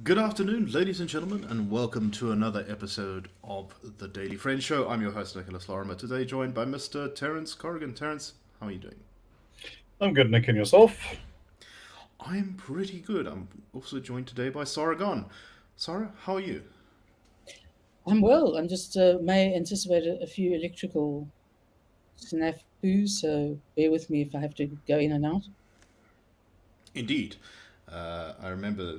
Good afternoon, ladies and gentlemen, and welcome to another episode of the Daily Friend Show. I'm your host, Nicholas Lorimer, today joined by Mr. Terence Corrigan. Terence, how are you doing? I'm good, Nick, and yourself? I'm pretty good. I'm also joined today by Sara Gon. Sara, how are you? I'm well. I'm just may anticipate a few electrical snafus, so bear with me if I have to go in and out. Indeed. I remember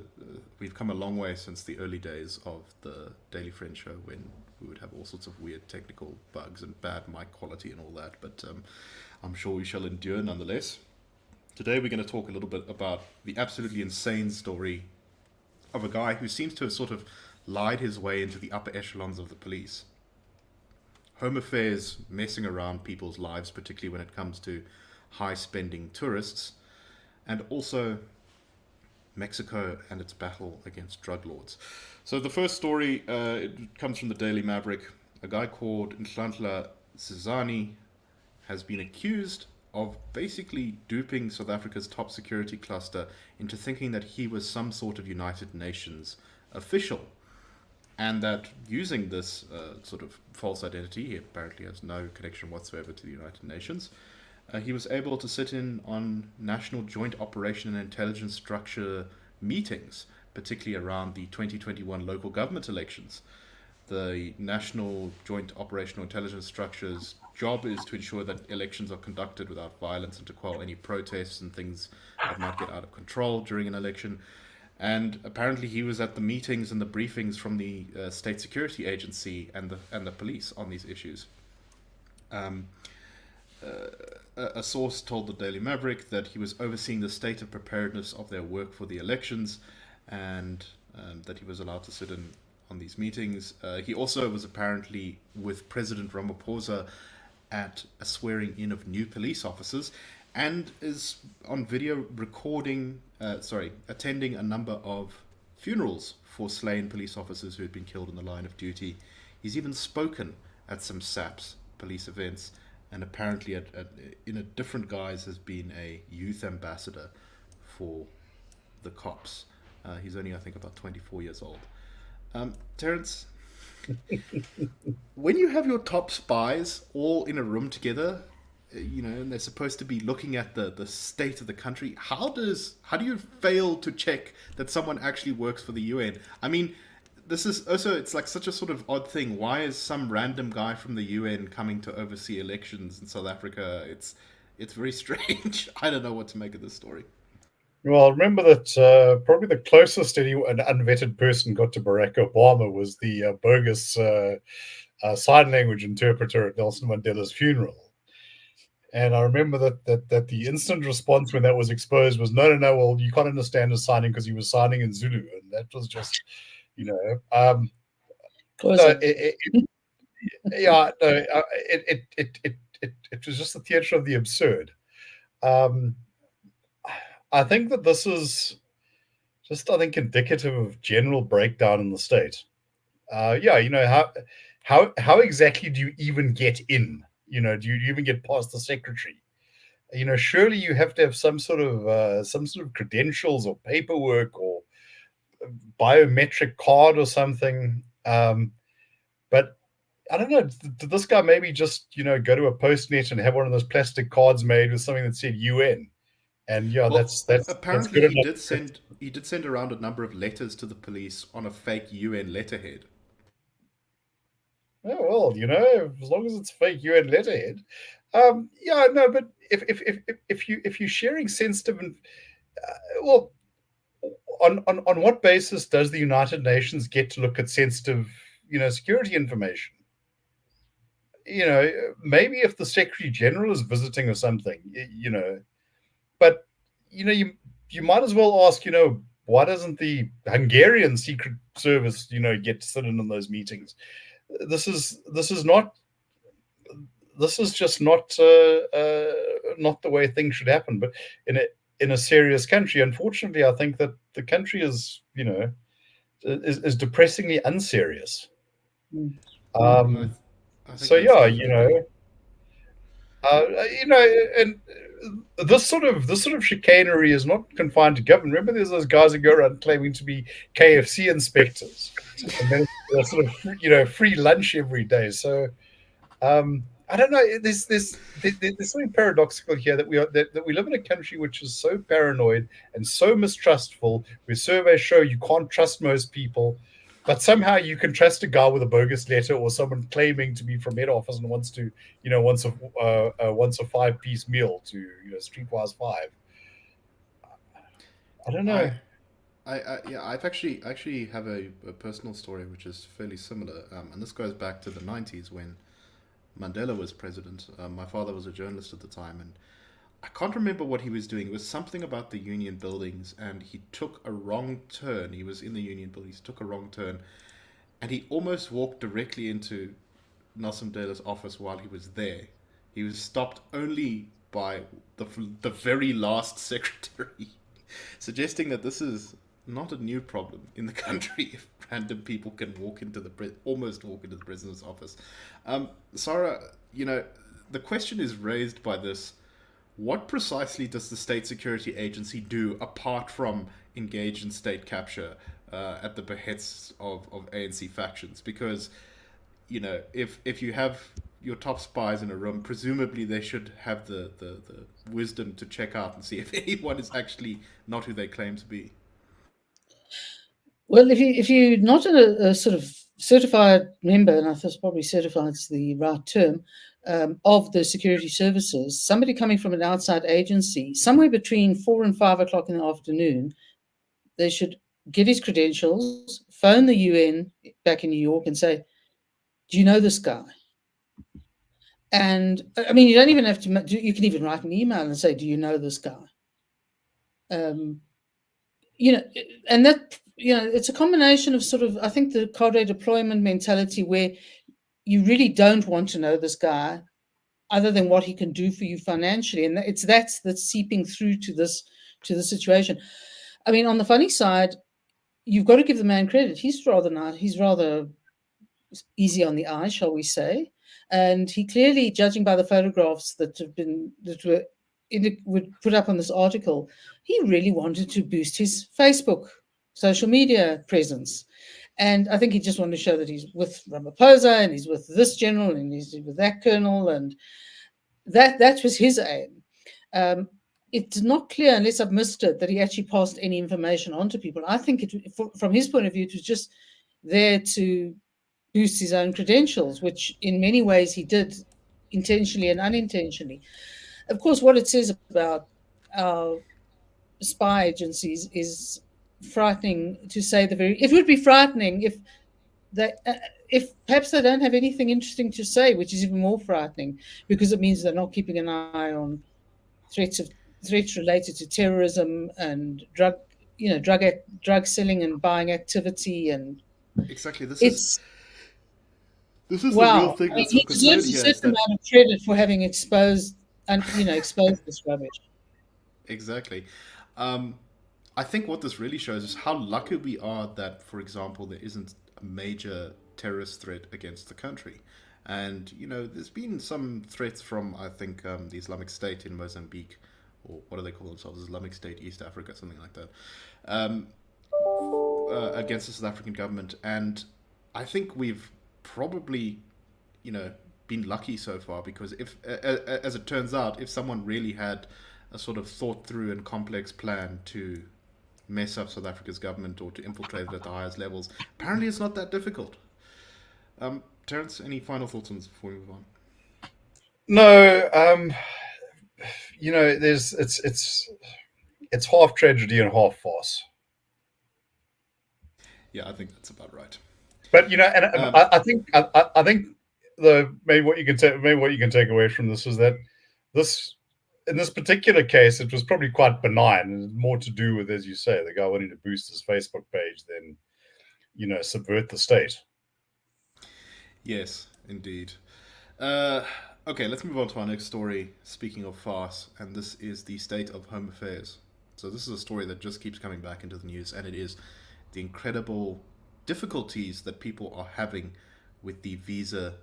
we've come a long way since the early days of the Daily Friend Show when we would have all sorts of weird technical bugs and bad mic quality and all that, but I'm sure we shall endure nonetheless. Today we're going to talk a little bit about the absolutely insane story of a guy who seems to have sort of lied his way into the upper echelons of the police. Home affairs messing around people's lives, particularly when it comes to high spending tourists, and also Mexico and its battle against drug lords. So the first story it comes from the Daily Maverick. A guy called Nhlanhla Sizani has been accused of basically duping South Africa's top security cluster into thinking that he was some sort of United Nations official. And that using this sort of false identity, he apparently has no connection whatsoever to the United Nations, he was able to sit in on national joint operation and intelligence structure meetings, particularly around the 2021 local government elections. The National Joint Operational Intelligence Structure's job is to ensure that elections are conducted without violence and to quell any protests and things that might get out of control during an election. And apparently, he was at the meetings and the briefings from the State Security Agency and the police on these issues. Um, a source told the Daily Maverick that he was overseeing the state of preparedness of their work for the elections, and that he was allowed to sit in on these meetings. He also was apparently with President Ramaphosa at a swearing in of new police officers, and is on video attending a number of funerals for slain police officers who had been killed in the line of duty. He's even spoken at some SAPS police events, and apparently in a different guise has been a youth ambassador for the cops. He's only, I think, about 24 years old. Terence, when you have your top spies all in a room together, and they're supposed to be looking at the state of the country, how do you fail to check that someone actually works for the UN? I mean, this is also, it's like such a sort of odd thing. Why is some random guy from the UN coming to oversee elections in South Africa? It's very strange. I don't know what to make of this story. Well, remember that probably the closest an unvetted person got to Barack Obama was the bogus sign language interpreter at Nelson Mandela's funeral. And I remember that the instant response when that was exposed was, no, no, no, well, you can't understand his signing because he was signing in Zulu. And that was just, you know, Was no, it? yeah, no, it was just the theatre of the absurd. Um, I think that this is just, I think, indicative of general breakdown in the state. Yeah, how exactly do you even get in? Do you even get past the secretary? Surely you have to have some sort of credentials or paperwork or biometric card or something. But I don't know. Did this guy maybe just go to a postnet and have one of those plastic cards made with something that said UN? And yeah, Well, that's apparently good enough. he did send around a number of letters to the police on a fake UN letterhead. Oh, well, as long as it's fake UN letterhead. Yeah, no, but if you're sharing sensitive, well, on what basis does the United Nations get to look at sensitive, security information? Maybe if the Secretary General is visiting or something, but you might as well ask, why doesn't the Hungarian Secret Service, get to sit in on those meetings? This is just not the way things should happen. But in a serious country, unfortunately, I think that the country is depressingly unserious. Mm. I, Um, I think so that's yeah, definitely. You know, and this sort of chicanery is not confined to government. Remember, there's those guys who go around claiming to be KFC inspectors, and then sort of free lunch every day. So I don't know. There's something paradoxical here that we live in a country which is so paranoid and so mistrustful. Where surveys show you can't trust most people, but somehow you can trust a guy with a bogus letter or someone claiming to be from head office and wants to, wants a 5-piece meal to Streetwise Five. I don't I know. yeah, I've actually have a personal story which is fairly similar, and this goes back to the '90s when Mandela was president. My father was a journalist at the time, and I can't remember what he was doing. It was something about the union buildings, and he took a wrong turn. He was in the union buildings, took a wrong turn, and he almost walked directly into Nelson Mandela's office while he was there. He was stopped only by the the very last secretary, suggesting that this is not a new problem in the country if random people can almost walk into the president's office. Sarah, the question is raised by this: what precisely does the state security agency do apart from engage in state capture at the behests of ANC factions? Because if you have your top spies in a room, presumably they should have the wisdom to check out and see if anyone is actually not who they claim to be. Well, if you're not a sort of certified member, and I think probably certified is the right term, of the security services, somebody coming from an outside agency, somewhere between 4 and 5 o'clock in the afternoon, they should get his credentials, phone the UN back in New York, and say, "Do you know this guy?" And I mean, you don't even have to. You can even write an email and say, "Do you know this guy?" Um, you know, and that it's a combination of sort of, I think, the cadre deployment mentality where you really don't want to know this guy other than what he can do for you financially, and that's seeping through to the situation. I mean, on the funny side, you've got to give the man credit. He's rather nice. He's rather easy on the eye, shall we say? And he clearly, judging by the photographs that would put up on this article, he really wanted to boost his Facebook social media presence. And I think he just wanted to show that he's with Ramaphosa and he's with this general and he's with that colonel, and that was his aim. It's not clear, unless I've missed it, that he actually passed any information on to people. I think from his point of view, it was just there to boost his own credentials, which in many ways he did, intentionally and unintentionally. Of course, what it says about our spy agencies is frightening, to say the very. It would be frightening if perhaps they don't have anything interesting to say, which is even more frightening, because it means they're not keeping an eye on threats related to terrorism and drug selling and buying activity, and Exactly. it's This is the real wow. thing I mean, that's he of concern deserves a here is certain that amount of credit for having exposed this rubbish. exactly. Um, I think what this really shows is how lucky we are that, for example, there isn't a major terrorist threat against the country. And, there's been some threats from, I think, the Islamic State in Mozambique, or what do they call themselves? Islamic State East Africa, something like that, um, against the South African government. And I think we've probably, you know, been lucky so far because as it turns out, if someone really had a sort of thought through and complex plan to mess up South Africa's government or to infiltrate it at the highest levels, apparently it's not that difficult. Terence, any final thoughts on this before we move on? No, there's it's half tragedy and half farce. Yeah, I think that's about right. But and Um, I think the maybe what you can take away from this is that this in this particular case it was probably quite benign and more to do with, as you say, the guy wanting to boost his Facebook page than subvert the state. yes, indeed. Uh, okay, let's move on to our next story. Speaking of farce, and this is the state of home affairs. So this is a story that just keeps coming back into the news, and it is the incredible difficulties that people are having with the visa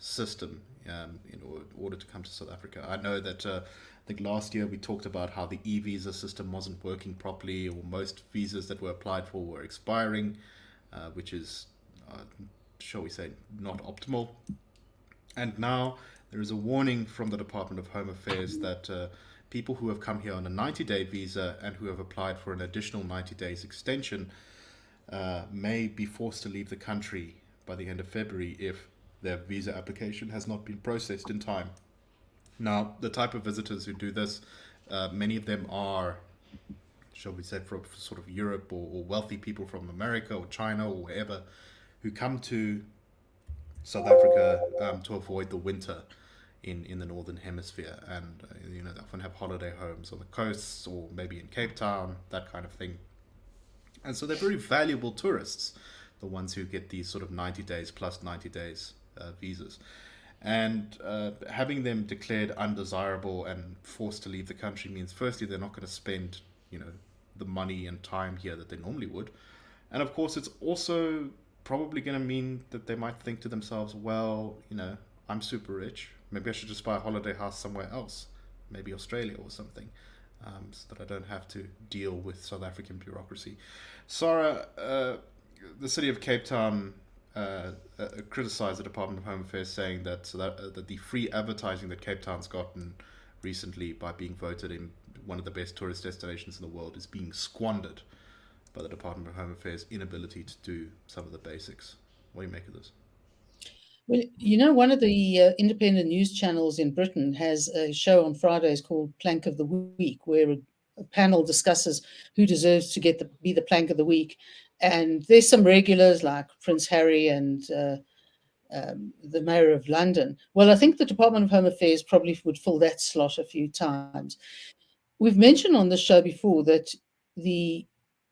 system in order to come to South Africa. I know that I think last year we talked about how the e-visa system wasn't working properly, or most visas that were applied for were expiring, which is, shall we say, not optimal. And now there is a warning from the Department of Home Affairs that people who have come here on a 90-day visa and who have applied for an additional 90 days extension may be forced to leave the country by the end of February if their visa application has not been processed in time. Now, the type of visitors who do this, many of them are, shall we say, from sort of Europe, or wealthy people from America or China or wherever, who come to South Africa to avoid the winter in the northern hemisphere, and they often have holiday homes on the coasts or maybe in Cape Town, that kind of thing. And so they're very valuable tourists, the ones who get these sort of 90 days plus 90 days visas. And having them declared undesirable and forced to leave the country means, firstly, they're not going to spend, the money and time here that they normally would. And of course, it's also probably going to mean that they might think to themselves, well, I'm super rich. Maybe I should just buy a holiday house somewhere else, maybe Australia or something, so that I don't have to deal with South African bureaucracy. Sara, the city of Cape Town criticized the Department of Home Affairs, saying that the free advertising that Cape Town's gotten recently by being voted in one of the best tourist destinations in the world is being squandered by the Department of Home Affairs' inability to do some of the basics. What do you make of this? Well, one of the independent news channels in Britain has a show on Fridays called Plank of the Week, where a panel discusses who deserves to be the Plank of the Week. And there's some regulars like Prince Harry and the Mayor of London. Well, I think the Department of Home Affairs probably would fill that slot a few times. We've mentioned on this show before that the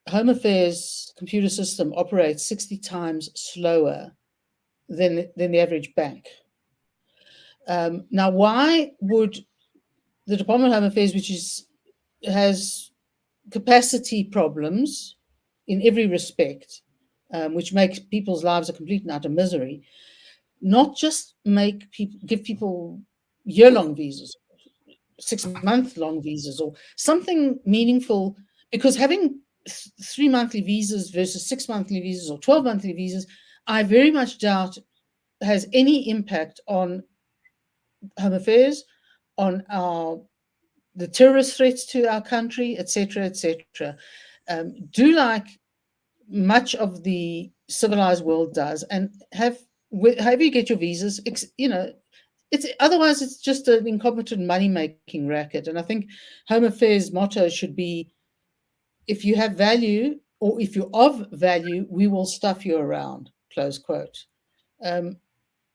Home Affairs computer system operates 60 times slower than the average bank. Now, why would the Department of Home Affairs, which has capacity problems in every respect, which makes people's lives a complete and utter misery, not just give people year-long visas, 6-month-long visas, or something meaningful? Because having 3 monthly visas versus 6 monthly visas or 12 monthly visas, I very much doubt has any impact on Home Affairs, on the terrorist threats to our country, etc., etc. Do like much of the civilized world does, and have you get your visas. It's otherwise it's just an incompetent money-making racket. And I think Home Affairs' motto should be, if you have value, or if you're of value, we will stuff you around, close quote.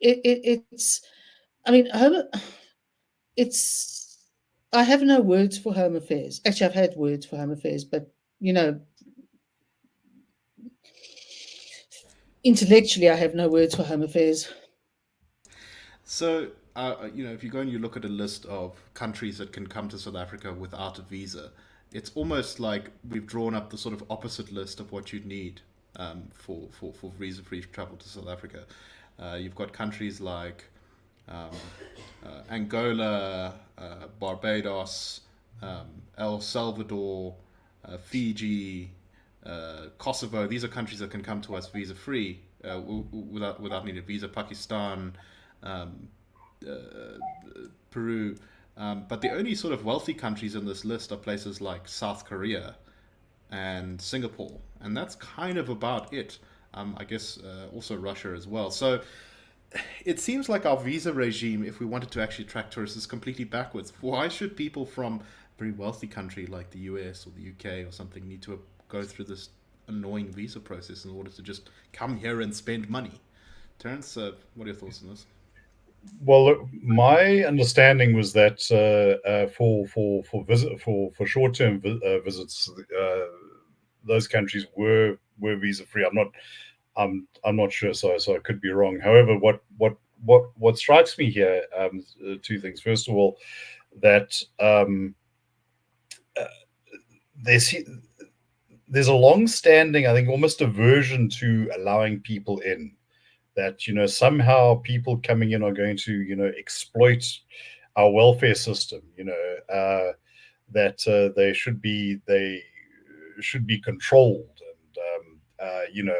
It's, I mean, I have no words for Home Affairs. Actually, I've had words for Home Affairs, but, intellectually, I have no words for Home Affairs. So, if you go and you look at a list of countries that can come to South Africa without a visa, it's almost like we've drawn up the sort of opposite list of what you'd need for visa-free travel to South Africa. You've got countries like Angola, Barbados, El Salvador, Fiji, Kosovo. These are countries that can come to us visa-free without needing a visa. Pakistan, Peru. But the only sort of wealthy countries in this list are places like South Korea and Singapore. And that's kind of about it. I guess also Russia as well. So it seems like our visa regime, if we wanted to actually attract tourists, is completely backwards. Why should people from a very wealthy country like the US or the UK or something need to go through this annoying visa process in order to just come here and spend money? Terence, what are your thoughts on this? Well, look, my understanding was that for short-term visits, those countries were visa free. I'm not sure, so I could be wrong. However, what strikes me here, two things. First of all, that there's a long-standing, I think, almost aversion to allowing people in that somehow people coming in are going to exploit our welfare system. That they should be controlled, and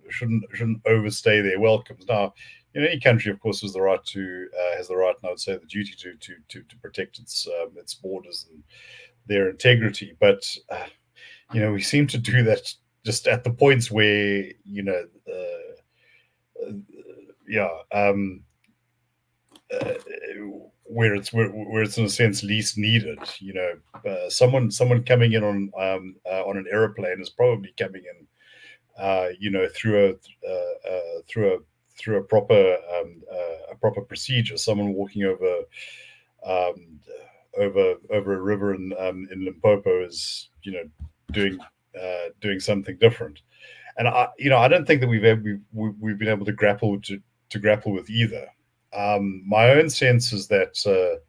shouldn't overstay their welcomes. Now, any country, of course, has the right, and I would say the duty to protect its borders and their integrity. But we seem to do that just at the points where yeah. Uh, where it's in a sense least needed. Someone coming in on an airplane is probably coming in, through a proper procedure. Someone walking um, over a river in Limpopo is doing something different. And I don't think that we've been able to grapple with either. My own sense is that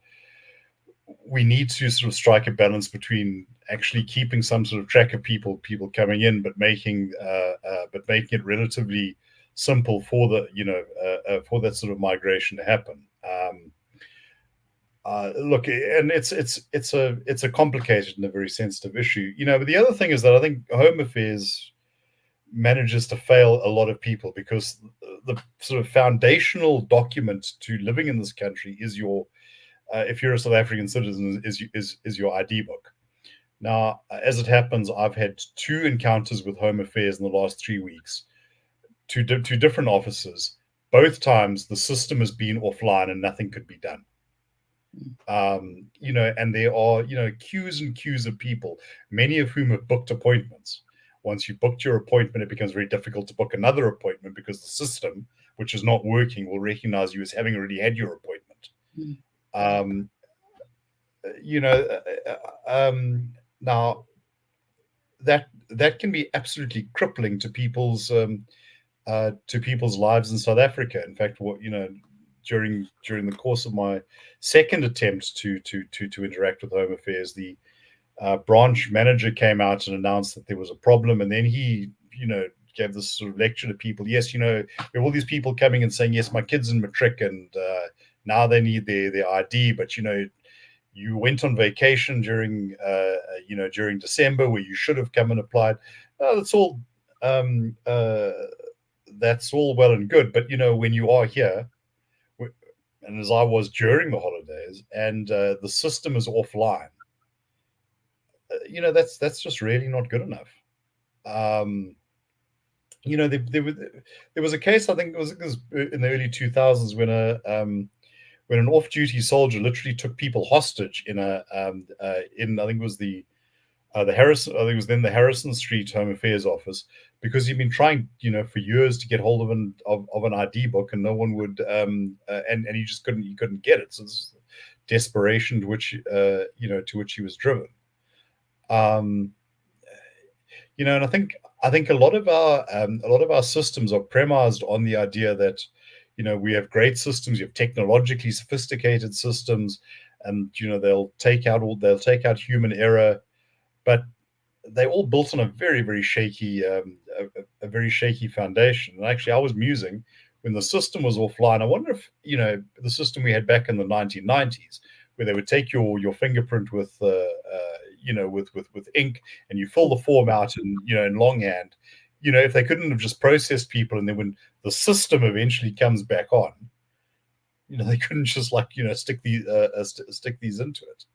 we need to sort of strike a balance between actually keeping some sort of track of people coming in, but making it relatively simple for for that sort of migration to happen. Look, and it's a complicated and a very sensitive issue, But the other thing is that I think Home Affairs manages to fail a lot of people, because the sort of foundational document to living in this country is your, if you're a South African citizen, is your ID book. Now, as it happens, I've had 2 encounters with Home Affairs in the last 3 weeks, two different offices. Both times the system has been offline and nothing could be done. And there are queues and queues of people, many of whom have booked appointments. Once you've booked your appointment, it becomes very difficult to book another appointment, because the system, which is not working, will recognize you as having already had your appointment. Um, Now, that can be absolutely crippling to people's lives in South Africa. In fact, during the course of my second attempt to interact with Home Affairs, the branch manager came out and announced that there was a problem, and then he gave this sort of lecture to people. Yes, we have all these people coming and saying, yes, my kid's in matric, and now they need their ID, but you went on vacation during December, where you should have come and applied. That's all well and good, but when you are here, and as I was during the holidays, and the system is offline, that's just really not good enough. There was a case, I think it was in the early 2000s, when an off-duty soldier literally took people hostage in I think it was the Harrison, I think it was then the Harrison Street Home Affairs office, because he'd been trying, for years to get hold of an ID book, and no one would, and he just couldn't get it. So this is desperation to which he was driven. And I think a lot of our systems are premised on the idea that we have great systems, you have technologically sophisticated systems, and they'll take out human error, but they're all built on a very, very shaky a very shaky foundation. And actually, I was musing, when the system was offline, I wonder if the system we had back in the 1990s, where they would take your fingerprint with ink, and you fill the form out in longhand. If they couldn't have just processed people, and then when the system eventually comes back on, they couldn't just stick these into it.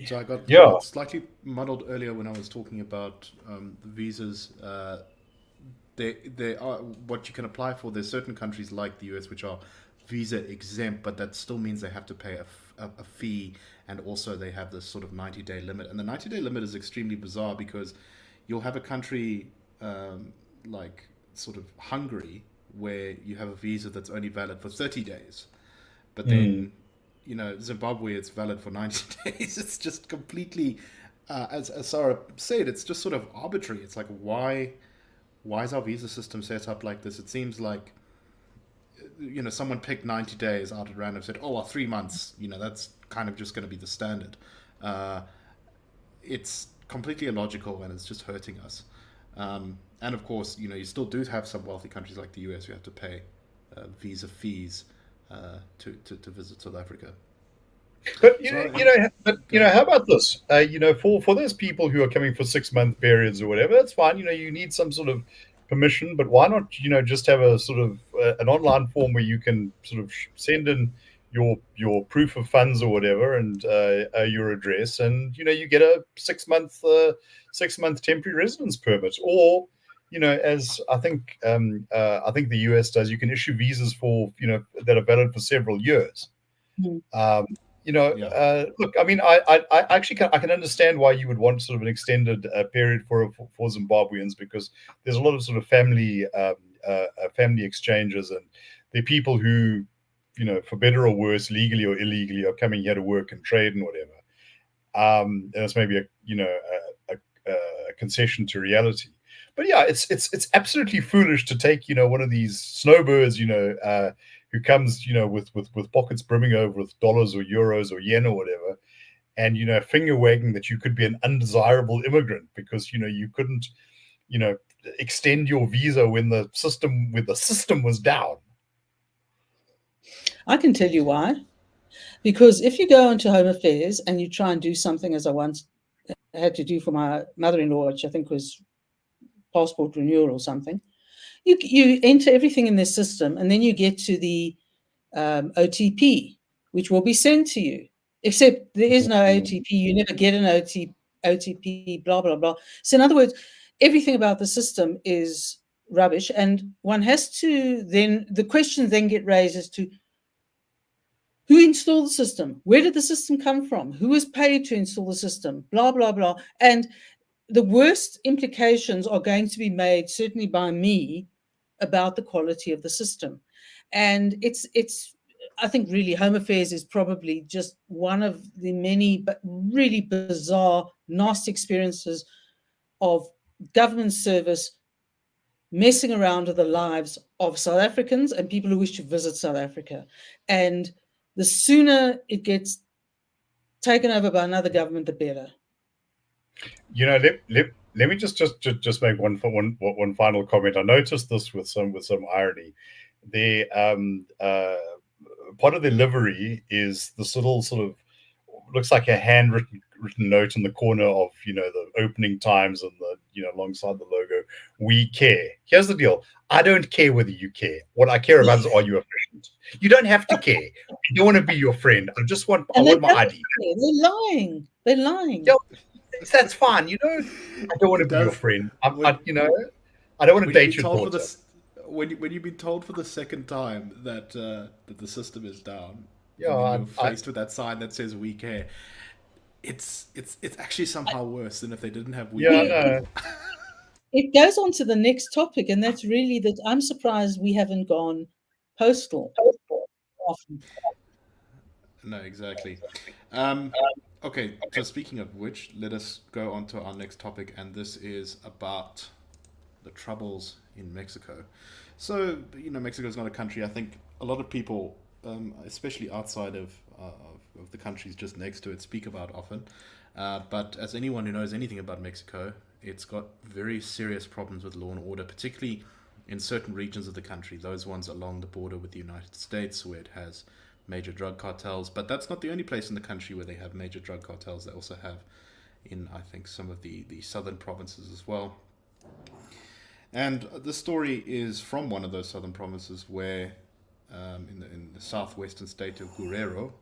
So I Yeah. got slightly muddled earlier when I was talking about the visas. They are what you can apply for. There's certain countries like the US which are visa exempt, but that still means they have to pay a fee, and also they have this sort of 90-day limit. And the 90-day limit is extremely bizarre, because you'll have a country like sort of Hungary, where you have a visa that's only valid for 30 days, but then Zimbabwe, it's valid for 90 days. It's just completely, as Sara said, it's just sort of arbitrary. It's like, why is our visa system set up like this? It seems like someone picked 90 days out at random, said, oh, well, 3 months, that's kind of just going to be the standard. It's completely illogical, and it's just hurting us. And And of course, you still do have some wealthy countries like the US who have to pay visa fees to visit South Africa. But So, how about this? For those people who are coming for 6 month periods or whatever, that's fine. You need some sort of permission, but why not? Just have a sort of an online form where you can sort of send in your proof of funds or whatever, and your address, and you get a 6 month temporary residence permit, or as I think the US does, you can issue visas for that are valid for several years. Um, yeah. Look, I mean, I actually I can understand why you would want sort of an extended period for Zimbabweans, because there's a lot of sort of family exchanges, and there are people who, for better or worse, legally or illegally, are coming here to work and trade and whatever. And it's maybe a concession to reality. But yeah, it's absolutely foolish to take one of these snowbirds who comes with pockets brimming over with dollars or euros or yen or whatever, and finger wagging that you could be an undesirable immigrant because you couldn't extend your visa when the system was down. I can tell you why. Because if you go into Home Affairs and you try and do something, as I once had to do for my mother-in-law, which I think was passport renewal or something, you enter everything in their system, and then you get to the OTP, which will be sent to you. Except there is no OTP. You never get an OTP, blah, blah, blah. So in other words, everything about the system is rubbish. And one has to then, the question then get raised as to who installed the system? Where did the system come from? Who was paid to install the system? Blah, blah, blah. And the worst implications are going to be made, certainly by me, about the quality of the system. And it's I think really Home Affairs is probably just one of the many but really bizarre, nasty experiences of government service messing around with the lives of South Africans and people who wish to visit South Africa. And the sooner it gets taken over by another government, the better. Let me just make one final comment. I noticed this with some irony. The part of the livery is this little sort of looks like a handwritten note in the corner of the opening times and the alongside the logo. We care. Here's the deal. I don't care whether you care. What I care about is, are you efficient? You don't have to care. I don't want to be your friend. I want my ID. They're lying. Yeah, that's fine. I don't want to be your friend. I don't want to date your daughter. When you've been told for the second time that the system is down, yeah, and you're faced with that sign that says "We care," it's actually somehow worse than if they didn't have "We care." No. It goes on to the next topic, and that's really that I'm surprised we haven't gone postal often. No, exactly. Okay, so speaking of which, let us go on to our next topic, and this is about the troubles in Mexico. So, Mexico is not a country I think a lot of people, especially outside of the countries just next to it, speak about often. But as anyone who knows anything about Mexico, it's got very serious problems with law and order, particularly in certain regions of the country, those ones along the border with the United States, where it has major drug cartels. But that's not the only place in the country where they have major drug cartels. They also have in, I think, some of the southern provinces as well. And the story is from one of those southern provinces where, in the southwestern state of Guerrero,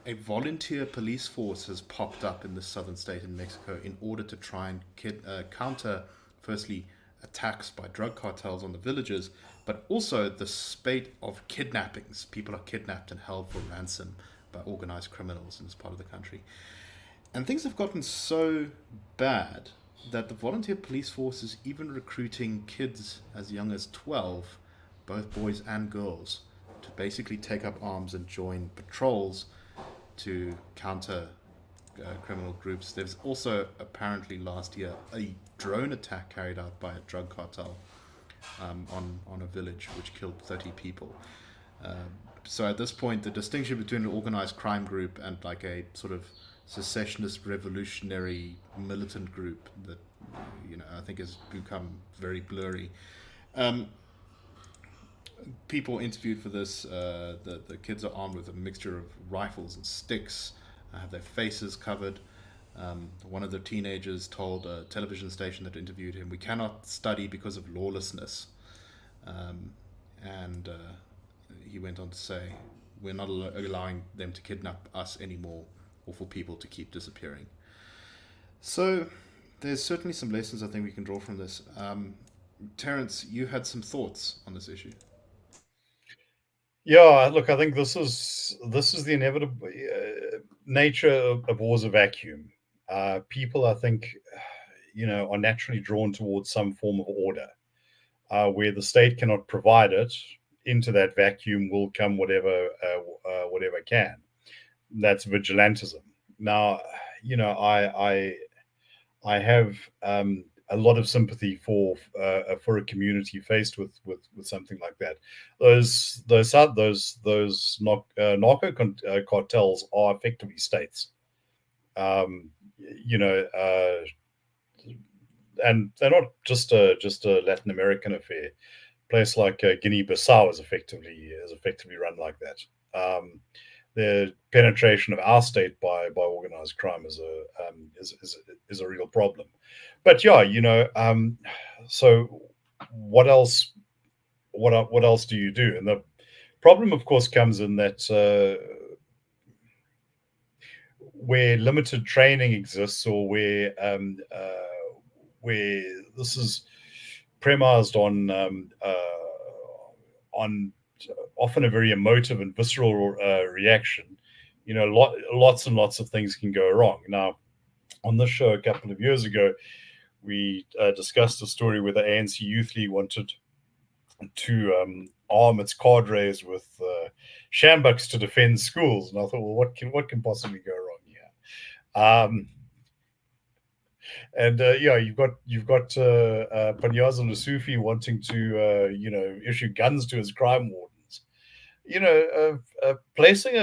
a volunteer police force has popped up in the southern state in Mexico in order to try and counter, firstly, attacks by drug cartels on the villages, but also the spate of kidnappings. People are kidnapped and held for ransom by organized criminals in this part of the country. And things have gotten so bad that the volunteer police force is even recruiting kids as young as 12, both boys and girls, to basically take up arms and join patrols to counter criminal groups. There's also apparently last year a drone attack carried out by a drug cartel on a village, which killed 30 people. So at this point, the distinction between an organized crime group and like a sort of secessionist revolutionary militant group that I think has become very blurry. People interviewed for this, the kids are armed with a mixture of rifles and sticks, have their faces covered. One of the teenagers told a television station that interviewed him, "We cannot study because of lawlessness." And he went on to say, "We're not allowing them to kidnap us anymore, or for people to keep disappearing." So there's certainly some lessons I think we can draw from this. Terence, you had some thoughts on this issue. Yeah, look, I think this is the inevitable nature of wars of vacuum. People, I think, are naturally drawn towards some form of order. Where the state cannot provide it, into that vacuum will come whatever can. That's vigilantism. Now, I have a lot of sympathy for a community faced with something like that. Those narco cartels are effectively states. Um, you know, and they're not just a Latin American affair. A place like Guinea-Bissau is effectively run like that. The penetration of our state by organized crime is a real problem. But yeah, so what else? What else do you do? And the problem, of course, comes in that where limited training exists, or where this is premised on often a very emotive and visceral reaction. Lots and lots of things can go wrong. Now, on this show a couple of years ago, we discussed a story where the ANC Youth League wanted to arm its cadres with shambucks to defend schools, and I thought, well, what can possibly go wrong here? And yeah, you've got Panyaza Nasufi wanting to issue guns to his crime wardens. Placing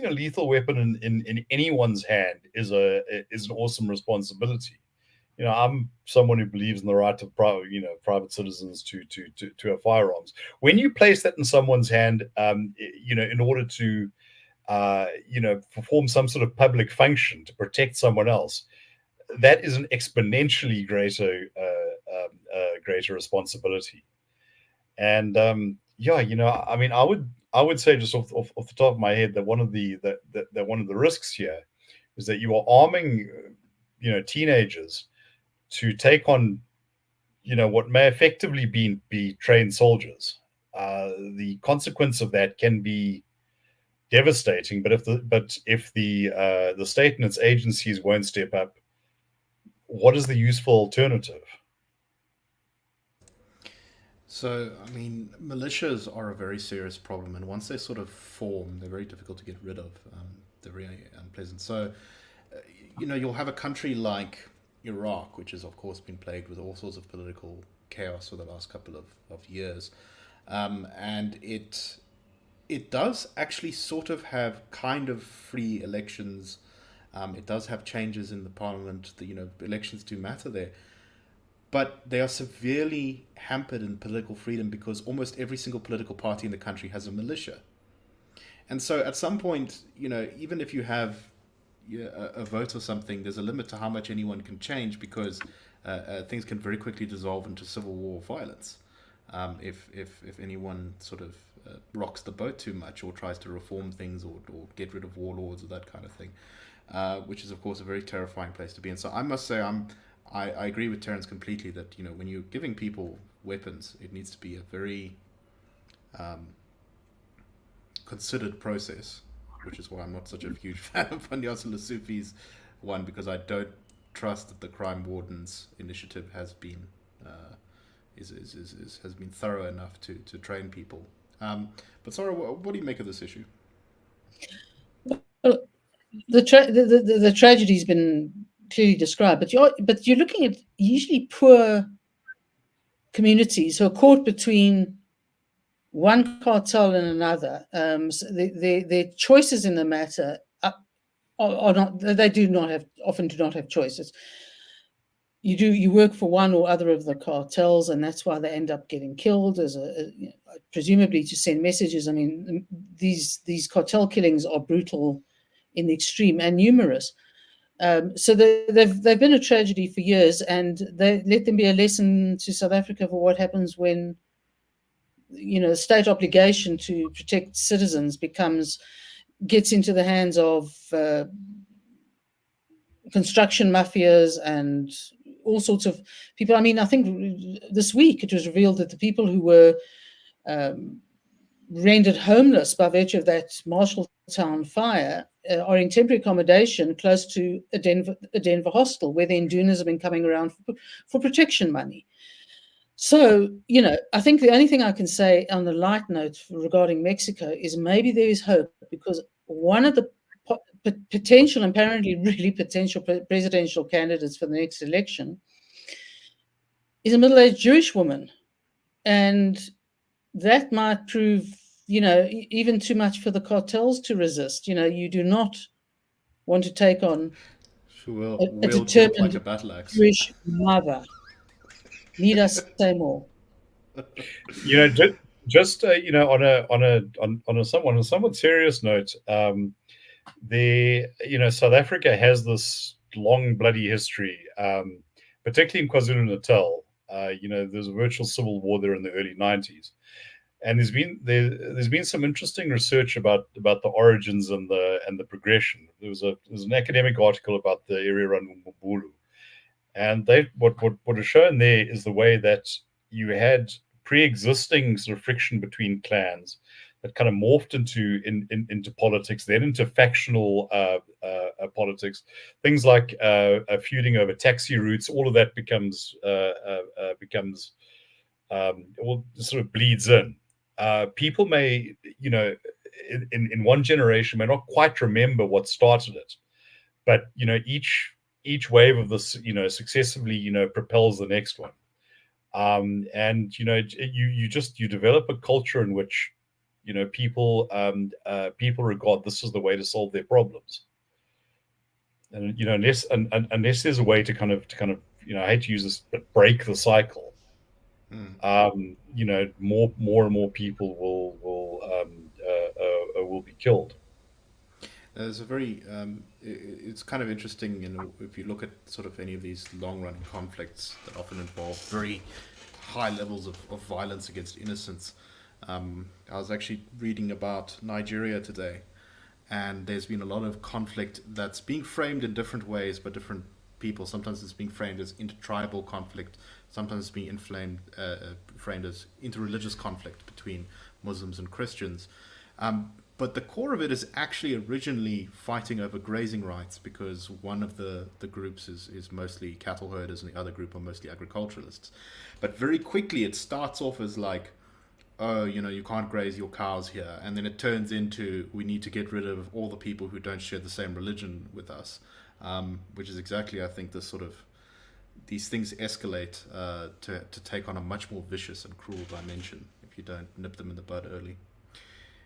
a lethal weapon in anyone's hand is an awesome responsibility. I'm someone who believes in the right of private citizens to have firearms. When you place that in someone's hand, in order to perform some sort of public function to protect someone else, that is an exponentially greater responsibility. And yeah, I mean, I would say, just off the top of my head, that one of the risks here is that you are arming teenagers to take on what may effectively be trained soldiers. The consequence of that can be devastating. But if the state and its agencies won't step up, what is the useful alternative? So, I mean, militias are a very serious problem, and once they sort of form, they're very difficult to get rid of. They're very unpleasant. So, you'll have a country like Iraq, which has, of course, been plagued with all sorts of political chaos for the last couple of years. And it does actually sort of have kind of free elections. It does have changes in the parliament. Elections do matter there. But they are severely hampered in political freedom because almost every single political party in the country has a militia. And so at some point, even if you have a vote or something, there's a limit to how much anyone can change, because things can very quickly dissolve into civil war violence if anyone sort of rocks the boat too much, or tries to reform things, or get rid of warlords, or that kind of thing, which is, of course, a very terrifying place to be in. So I must say, I agree with Terence completely that when you're giving people weapons, it needs to be a very considered process, which is why I'm not such a huge fan of Panyaza Lesufi's one, because I don't trust that the crime wardens initiative has been has been thorough enough to train people. But Sara, what do you make of this issue? Well, the tragedy's been clearly described, but you're looking at usually poor communities who are caught between one cartel and another. So their choices in the matter are not. They often do not have choices. you work for one or other of the cartels, and that's why they end up getting killed presumably to send messages. I mean, these cartel killings are brutal in the extreme and numerous. So they've been a tragedy for years, and they let them be a lesson to South Africa for what happens when state obligation to protect citizens gets into the hands of construction mafias and all sorts of people. I mean, I think this week it was revealed that the people who were rendered homeless by virtue of that Marshalltown fire are in temporary accommodation close to a Denver hostel, where the Indunas have been coming around for protection money. So, I think the only thing I can say on the light note regarding Mexico is maybe there is hope, because one of the potential, apparently really potential presidential candidates for the next election is a middle-aged Jewish woman. And that might prove, even too much for the cartels to resist. You do not want to take on a determined like a battle axe. Jewish mother. Need I say more? Just on a somewhat serious note, South Africa has this long bloody history, particularly in KwaZulu-Natal. There's a virtual civil war there in the early 90s, and there's been some interesting research about the origins and the progression. There's an academic article about the area around Mbulu, and what is shown there is the way that you had pre-existing sort of friction between clans that kind of morphed into politics, then into factional politics. Things like feuding over taxi routes, all of that becomes sort of bleeds in. People may, in one generation, may not quite remember what started it, but each wave of this, successively, propels the next one. And you develop a culture in which people regard this as the way to solve their problems. And unless there's a way to kind of I hate to use this, but break the cycle, more and more people will be killed. There's a very it's kind of interesting, if you look at sort of any of these long-running conflicts that often involve very high levels of violence against innocents. I was actually reading about Nigeria today, and there's been a lot of conflict that's being framed in different ways by different people. Sometimes it's being framed as intertribal conflict, sometimes it's being framed as interreligious conflict between Muslims and Christians. But the core of it is actually originally fighting over grazing rights, because one of the groups is mostly cattle herders and the other group are mostly agriculturalists. But very quickly it starts off as like, oh, you can't graze your cows here. And then it turns into, we need to get rid of all the people who don't share the same religion with us, which is exactly, I think, these things escalate to take on a much more vicious and cruel dimension if you don't nip them in the bud early.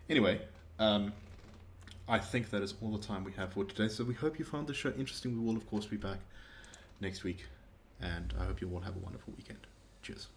Anyway, I think that is all the time we have for today. So we hope you found the show interesting. We will, of course, be back next week. And I hope you all have a wonderful weekend. Cheers.